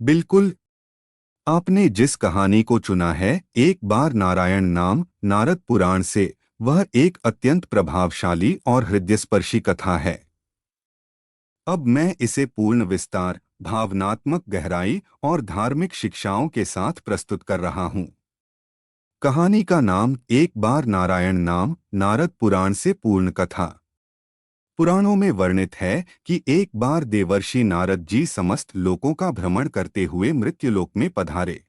बिल्कुल। आपने जिस कहानी को चुना है, एक बार नारायण नाम, नारद पुराण से, वह एक अत्यंत प्रभावशाली और हृदयस्पर्शी कथा है। अब मैं इसे पूर्ण विस्तार, भावनात्मक गहराई और धार्मिक शिक्षाओं के साथ प्रस्तुत कर रहा हूँ। कहानी का नाम एक बार नारायण नाम, नारद पुराण से पूर्ण कथा। पुराणों में वर्णित है कि एक बार देवर्षि नारद जी समस्त लोकों का भ्रमण करते हुए मृत्युलोक में पधारे।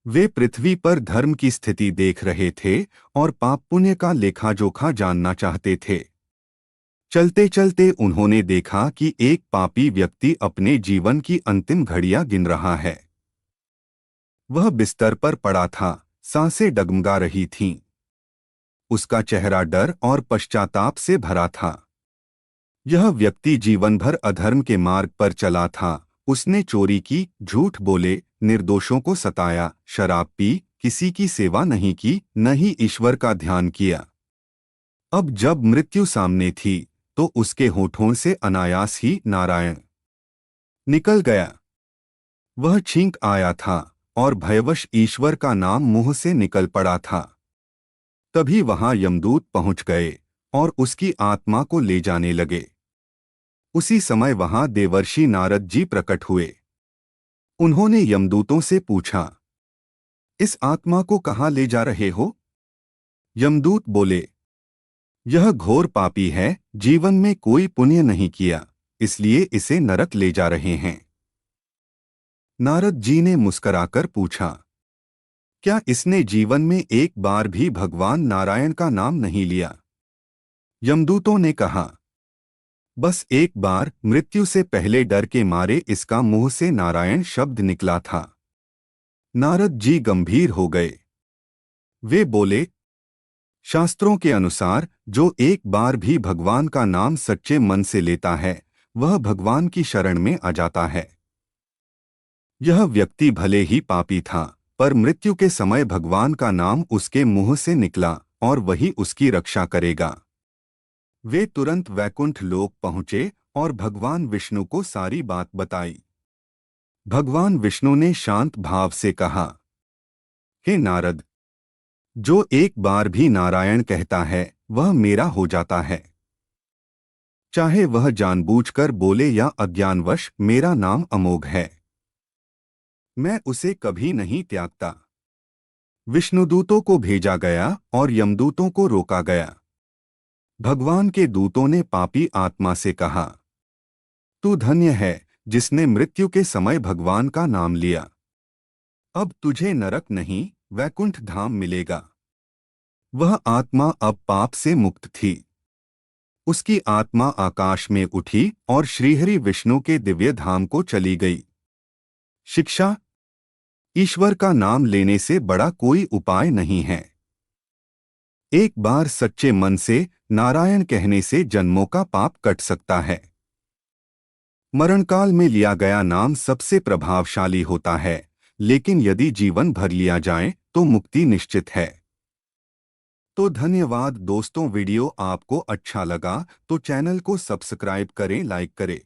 वे पृथ्वी पर धर्म की स्थिति देख रहे थे और पाप पुण्य का लेखा-जोखा जानना चाहते थे। चलते चलते उन्होंने देखा कि एक पापी व्यक्ति अपने जीवन की अंतिम घड़ियां गिन रहा है। वह बिस्तर पर पड़ा था, सांसें डगमगा रही थीं। उसका चेहरा डर और पश्चाताप से भरा था। यह व्यक्ति जीवन भर अधर्म के मार्ग पर चला था। उसने चोरी की, झूठ बोले, निर्दोषों को सताया, शराब पी, किसी की सेवा नहीं की, न ही ईश्वर का ध्यान किया। अब जब मृत्यु सामने थी, तो उसके होठों से अनायास ही नारायण निकल गया। वह छींक आया था और भयवश ईश्वर का नाम मुंह से निकल पड़ा था। तभी वहां यमदूत पहुंच गए और उसकी आत्मा को ले जाने लगे। उसी समय वहां देवर्षि नारद जी प्रकट हुए। उन्होंने यमदूतों से पूछा, इस आत्मा को कहाँ ले जा रहे हो? यमदूत बोले, यह घोर पापी है, जीवन में कोई पुण्य नहीं किया, इसलिए इसे नरक ले जा रहे हैं। नारद जी ने मुस्कराकर पूछा, क्या इसने जीवन में एक बार भी भगवान नारायण का नाम नहीं लिया? यमदूतों ने कहा, बस एक बार, मृत्यु से पहले डर के मारे इसका मुंह से नारायण शब्द निकला था। नारद जी गंभीर हो गए। वे बोले, शास्त्रों के अनुसार जो एक बार भी भगवान का नाम सच्चे मन से लेता है, वह भगवान की शरण में आ जाता है। यह व्यक्ति भले ही पापी था, पर मृत्यु के समय भगवान का नाम उसके मुंह से निकला और वही उसकी रक्षा करेगा। वे तुरंत वैकुंठ लोक पहुंचे और भगवान विष्णु को सारी बात बताई। भगवान विष्णु ने शांत भाव से कहा, हे नारद, जो एक बार भी नारायण कहता है, वह मेरा हो जाता है। चाहे वह जानबूझकर बोले या अज्ञानवश, मेरा नाम अमोघ है। मैं उसे कभी नहीं त्यागता। विष्णुदूतों को भेजा गया और यमदूतों को रोका गया। भगवान के दूतों ने पापी आत्मा से कहा, तू धन्य है जिसने मृत्यु के समय भगवान का नाम लिया। अब तुझे नरक नहीं, वैकुंठ धाम मिलेगा। वह आत्मा अब पाप से मुक्त थी। उसकी आत्मा आकाश में उठी और श्रीहरि विष्णु के दिव्य धाम को चली गई। शिक्षा, ईश्वर का नाम लेने से बड़ा कोई उपाय नहीं है। एक बार सच्चे मन से नारायण कहने से जन्मों का पाप कट सकता है। मरणकाल में लिया गया नाम सबसे प्रभावशाली होता है, लेकिन यदि जीवन भर लिया जाए तो मुक्ति निश्चित है। तो धन्यवाद दोस्तों, वीडियो आपको अच्छा लगा तो चैनल को सब्सक्राइब करें, लाइक करें।